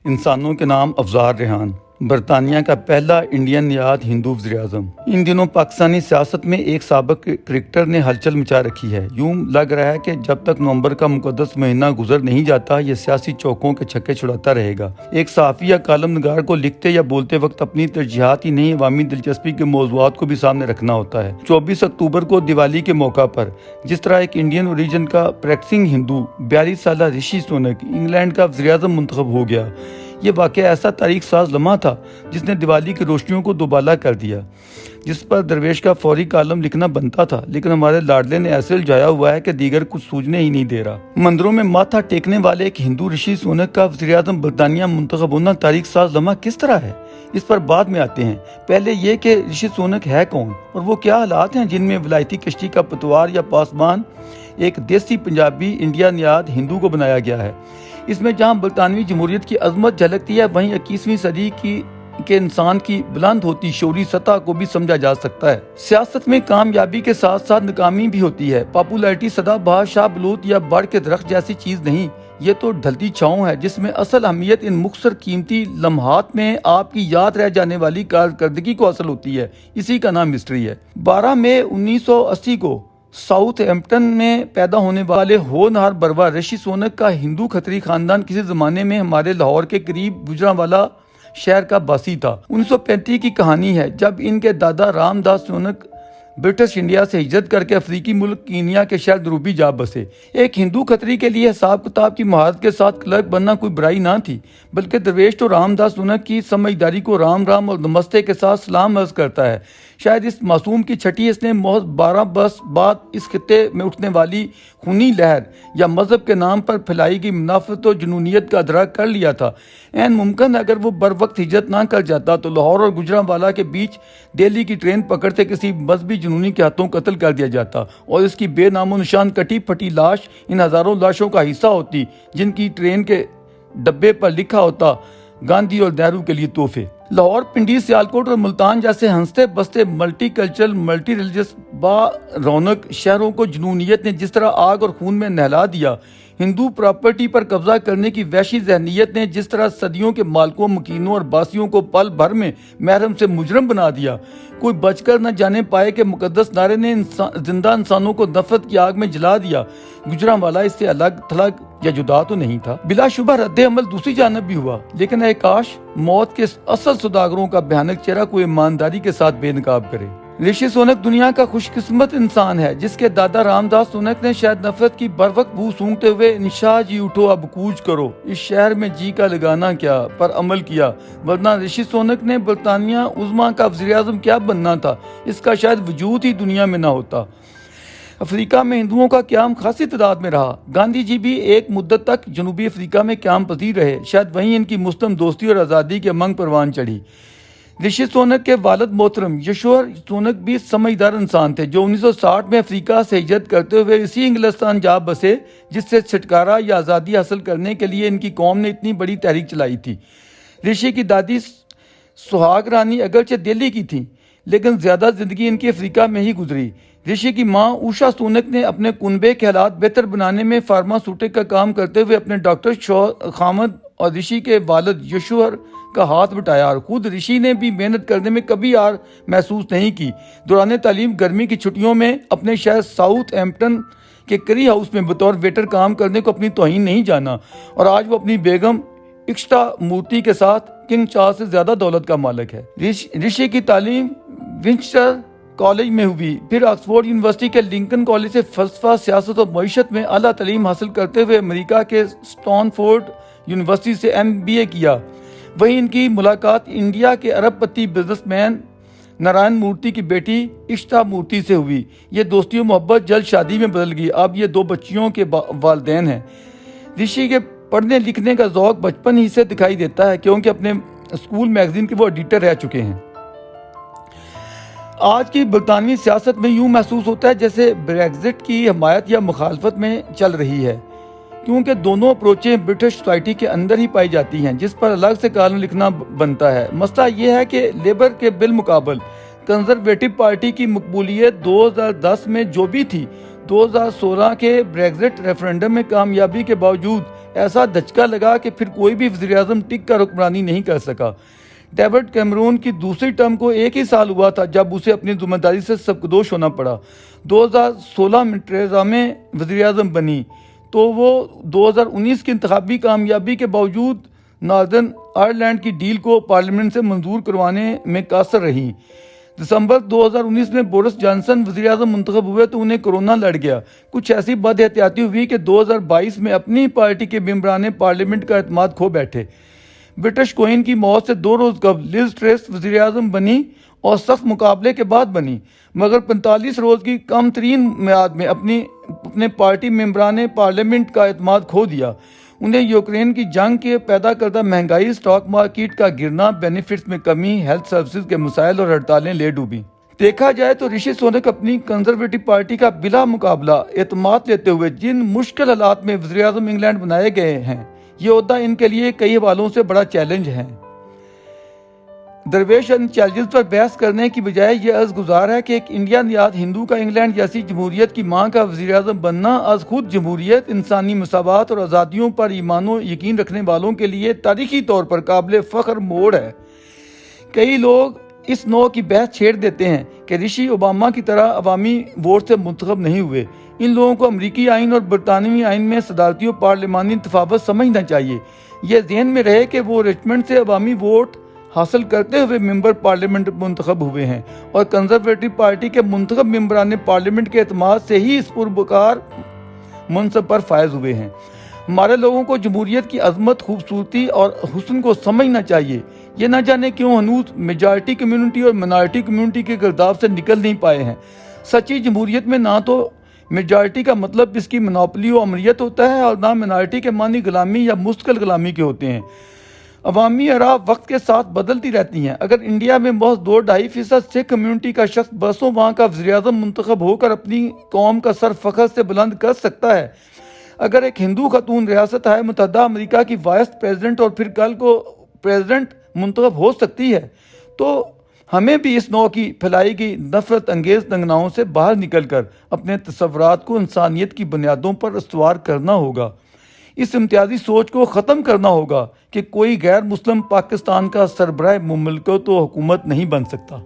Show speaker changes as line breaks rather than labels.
انسانوں کے نام افزار ریحان، برطانیہ کا پہلا انڈین نژاد ہندو وزیر اعظم۔ ان دنوں پاکستانی سیاست میں ایک سابق کرکٹر نے ہلچل مچا رکھی ہے۔ یوں لگ رہا ہے کہ جب تک نومبر کا مقدس مہینہ گزر نہیں جاتا یہ سیاسی چوکوں کے چھکے چھڑاتا رہے گا۔ ایک صحافی یا کالم نگار کو لکھتے یا بولتے وقت اپنی ترجیحات ہی نہیں عوامی دلچسپی کے موضوعات کو بھی سامنے رکھنا ہوتا ہے۔ 24 اکتوبر کو دیوالی کے موقع پر جس طرح ایک انڈین اوریجن کا پریکٹسنگ ہندو 42 سالہ رشی سونک انگلینڈ کا وزیر اعظم منتخب ہو گیا، یہ واقعہ ایسا تاریخ ساز لمحہ تھا جس نے دیوالی کی روشنیوں کو دوبالا کر دیا، جس پر درویش کا فوری کالم لکھنا بنتا تھا، لیکن ہمارے لاڈلے نے ایسے الجھایا ہوا ہے کہ دیگر کچھ سوجنے ہی نہیں دے رہا۔ مندروں میں ماتھا ٹیکنے والے ایک ہندو رشی سونک کا وزیر اعظم برطانیہ منتخب ہونا تاریخ ساز لمحہ کس طرح ہے، اس پر بعد میں آتے ہیں۔ پہلے یہ کہ رشی سونک ہے کون اور وہ کیا حالات ہیں جن میں ولایتی کشتی کا پتوار یا پاسبان ایک دیسی پنجابی انڈیا نژاد ہندو کو بنایا گیا ہے۔ اس میں جہاں برطانوی جمہوریت کی عظمت جھلکتی ہے، وہیں 21ویں صدی کے انسان کی بلند ہوتی شعوری سطح کو بھی سمجھا جا سکتا ہے۔ سیاست میں کامیابی کے ساتھ ساتھ ناکامی بھی ہوتی ہے۔ پاپولیرٹی سدا بہار شاہ بلوت یا بڑھ کے درخت جیسی چیز نہیں، یہ تو ڈھلتی چھاؤں ہے جس میں اصل اہمیت ان مختصر قیمتی لمحات میں آپ کی یاد رہ جانے والی کارکردگی کو حاصل ہوتی ہے۔ اسی کا نام ہسٹری ہے۔ 12 مئی 1980 کو ساؤتھ ہیمپٹن میں پیدا ہونے والے ہونہار بروا رشی سونک کا ہندو کھتری خاندان کسی زمانے میں ہمارے لاہور کے قریب گجرانوالہ شہر کا باسی تھا۔ 1935 کی کہانی ہے جب ان کے دادا رام داس سونک برٹش انڈیا سے ہجرت کر کے افریقی ملک کینیا کے شہر نروبی جا بسے۔ ایک ہندو کھتری کے لیے حساب کتاب کی مہارت کے ساتھ کلرک بننا کوئی برائی نہ تھی، بلکہ درویش تو رام داس سونک کی سمجھداری کو رام رام اور نمستے کے ساتھ سلام عرض کرتا ہے۔ شاید اس معصوم کی چھٹی اس نے محض 12 برس بعد اس خطے میں اٹھنے والی خونی لہر یا مذہب کے نام پر پھیلائی گئی منافقت و جنونیت کا ادراک کر لیا تھا۔ عین ممکن اگر وہ بر وقت ہجرت نہ کر جاتا تو لاہور اور گجرانوالہ کے بیچ دہلی کی ٹرین پکڑتے کسی مذہبی جنونی کے ہاتھوں قتل کر دیا جاتا اور اس کی بے نام و نشان کٹی پھٹی لاش ان ہزاروں لاشوں کا حصہ ہوتی جن کی ٹرین کے ڈبے پر لکھا ہوتا گاندھی اور نہرو کے لیے تحفے۔ لاہور، پنڈی، سیالکوٹ اور ملتان جیسے ہنستے بستے ملٹی کلچرل ملٹی ریلیجس با رونق شہروں کو جنونیت نے جس طرح آگ اور خون میں نہلا دیا، ہندو پراپرٹی پر قبضہ کرنے کی وحشی ذہنیت نے جس طرح صدیوں کے مالکوں، مکینوں اور باسیوں کو پل بھر میں محرم سے مجرم بنا دیا، کوئی بچ کر نہ جانے پائے کہ مقدس نعرے نے زندہ انسانوں کو نفرت کی آگ میں جلا دیا۔ گجرانوالہ اس سے الگ تھلگ یا جدا تو نہیں تھا۔ بلا شبہ رد عمل دوسری جانب بھی ہوا، لیکن اے کاش موت کے اصل سوداگروں کا بھیانک چہرہ کوئی ایمانداری کے ساتھ بے نقاب کرے۔ رشی سونک دنیا کا خوش قسمت انسان ہے جس کے دادا رام داس سونک نے شاید نفرت کی بر وقت بو سونگتے ہوئے انشاء جی اٹھو اب کوچ کرو، اس شہر میں جی کا لگانا کیا پر عمل کیا، ورنہ رشی سونک نے برطانیہ عظمیٰ کا وزیر اعظم کیا بننا تھا، اس کا شاید وجود ہی دنیا میں نہ ہوتا۔ افریقہ میں ہندوؤں کا قیام خاصی تعداد میں رہا۔ گاندھی جی بھی ایک مدت تک جنوبی افریقہ میں قیام پذیر رہے، شاید وہیں ان کی مستم دوستی اور آزادی کے امنگ پروان چڑھی۔ رشی سونک کے والد محترم یشور سونک بھی سمجھدار انسان تھے جو 1960 میں افریقہ سے ہجرت کرتے ہوئے اسی انگلستان جا بسے جس سے چھٹکارا یا آزادی حاصل کرنے کے لیے ان کی قوم نے اتنی بڑی تحریک چلائی تھی۔ رشی کی دادی سہاگ رانی اگرچہ دہلی کی تھیں لیکن زیادہ زندگی ان کی افریقہ میں ہی گزری۔ رشی کی ماں اوشا سونک نے اپنے کنبے کے حالات بہتر بنانے میں فارماسوٹک کا کام کرتے ہوئے اپنے ڈاکٹر خامد اور رشی کے والد یشور کا ہاتھ بٹایا، اور خود رشی نے بھی محنت کرنے میں کبھی آر محسوس نہیں کی۔ دوران تعلیم گرمی کی چھٹیوں میں اپنے شہر ساؤتھ ہیمپٹن کے کری ہاؤس میں بطور ویٹر کام کرنے کو اپنی توہین نہیں جانا، اور آج وہ اپنی بیگم اکشتا مورتی کے ساتھ کنگ چارلس سے زیادہ دولت کا مالک ہے۔ رشی کی تعلیم ونچسٹر کالج میں ہوئی، پھر آکسفورڈ یونیورسٹی کے لنکن کالج سے فلسفہ، سیاست اور معیشت میں اعلیٰ تعلیم حاصل کرتے ہوئے امریکہ کے اسٹانفورڈ یونیورسٹی سے MBA کیا۔ وہیں ان کی ملاقات انڈیا کے ارب پتی بزنس مین نارائن مورتی کی بیٹی اکشتا مورتی سے ہوئی۔ یہ دوستی و محبت جلد شادی میں بدل گئی۔ اب یہ 2 بچیوں کے والدین ہیں۔ رشی کے پڑھنے لکھنے کا ذوق بچپن ہی سے دکھائی دیتا ہے کیونکہ اپنے اسکول میگزین کے وہ ایڈیٹر رہ چکے ہیں۔ آج کی برطانوی سیاست میں یوں محسوس ہوتا ہے جیسے بریگزٹ کی حمایت یا مخالفت میں چل رہی ہے، کیونکہ دونوں اپروچیں برٹش سوسائٹی کے اندر ہی پائی جاتی ہیں جس پر الگ سے کالم لکھنا بنتا ہے۔ مسئلہ یہ ہے کہ لیبر کے بالمقابل کنزرویٹو پارٹی کی مقبولیت 2010 میں جو بھی تھی، 2016 کے بریگزٹ ریفرنڈم میں کامیابی کے باوجود ایسا دھچکا لگا کہ پھر کوئی بھی وزیر اعظم ٹک کر حکمرانی نہیں کر سکا۔ ڈیوڈ کیمرون کی دوسری ٹرم کو 1 ہی سال ہوا تھا جب اسے اپنی ذمہ داری سے سرکدوش ہونا پڑا۔ 2016 میں ٹریزا مے وزیر اعظم بنی تو وہ 2019 کی انتخابی کامیابی کے باوجود ناردرن آئرلینڈ کی ڈیل کو پارلیمنٹ سے منظور کروانے میں قاصر رہیں۔ دسمبر 2019 میں بورس جانسن وزیر اعظم منتخب ہوئے تو انہیں کورونا لڑ گیا۔ کچھ ایسی بد احتیاطی ہوئی کہ 2022 میں اپنی پارٹی کے ممبران پارلیمنٹ کا اعتماد کھو بیٹھے۔ برٹش کوئن کی موت سے 2 روز قبل لیز ٹریس وزیر اعظم بنی اور سخت مقابلے کے بعد بنی، مگر 45 روز کی کم ترین میعاد میں اپنے پارٹی ممبران پارلیمنٹ کا اعتماد کھو دیا۔ انہیں یوکرین کی جنگ کے پیدا کردہ مہنگائی، اسٹاک مارکیٹ کا گرنا، بینیفٹس میں کمی، ہیلتھ سروسز کے مسائل اور ہڑتالیں لے ڈوبیں۔ دیکھا جائے تو رشی سونک اپنی کنزرویٹو پارٹی کا بلا مقابلہ اعتماد لیتے ہوئے جن مشکل حالات میں وزیر اعظم انگلینڈ بنائے گئے ہیں، یہ عہدہ ان کے لیے کئی حوالوں سے بڑا چیلنج ہے۔ درویش ان چیلنجز پر بحث کرنے کی بجائے یہ عرض گزار ہے کہ ایک انڈیا نژاد ہندو کا انگلینڈ جیسی جمہوریت کی ماں کا وزیر اعظم بننا از خود جمہوریت، انسانی مساوات اور آزادیوں پر ایمان و یقین رکھنے والوں کے لیے تاریخی طور پر قابل فخر موڑ ہے۔ کئی لوگ اس نوع کی بحث چھیڑ دیتے ہیں کہ رشی اوباما کی طرح عوامی ووٹ سے منتخب نہیں ہوئے۔ ان لوگوں کو امریکی آئین اور برطانوی آئین میں صدارتی و پارلیمانی تفاوت سمجھنا چاہیے۔ یہ ذہن میں رہے کہ وہ رچمنڈ سے عوامی ووٹ حاصل کرتے ہوئے ممبر پارلیمنٹ منتخب ہوئے ہیں اور کنزرویٹو پارٹی کے منتخب ممبران پارلیمنٹ کے اعتماد سے ہی اس پروقار منصب پر فائز ہوئے ہیں۔ ہمارے لوگوں کو جمہوریت کی عظمت، خوبصورتی اور حسن کو سمجھنا چاہیے۔ یہ نہ جانے کیوں ہنوز میجارٹی کمیونٹی اور منارٹی کمیونٹی کے گرداب سے نکل نہیں پائے ہیں۔ سچی جمہوریت میں نہ تو میجارٹی کا مطلب اس کی منوپلی و امریت ہوتا ہے اور نہ منارٹی کے معنی غلامی یا مستقل غلامی کے ہوتے ہیں۔ عوامی آراء وقت کے ساتھ بدلتی رہتی ہیں۔ اگر انڈیا میں محض 2-2.5% سکھ کمیونٹی کا شخص برسوں وہاں کا وزیر اعظم منتخب ہو کر اپنی قوم کا سر فخر سے بلند کر سکتا ہے، اگر ایک ہندو خاتون ریاست ہائے متحدہ امریکہ کی وائس پریزیڈنٹ اور پھر کل کو پریزیڈنٹ منتخب ہو سکتی ہے، تو ہمیں بھی اس نوع کی پھیلائی گئی نفرت انگیز تنگناؤں سے باہر نکل کر اپنے تصورات کو انسانیت کی بنیادوں پر استوار کرنا ہوگا۔ اس امتیازی سوچ کو ختم کرنا ہوگا کہ کوئی غیر مسلم پاکستان کا سربراہ مملکت و حکومت نہیں بن سکتا۔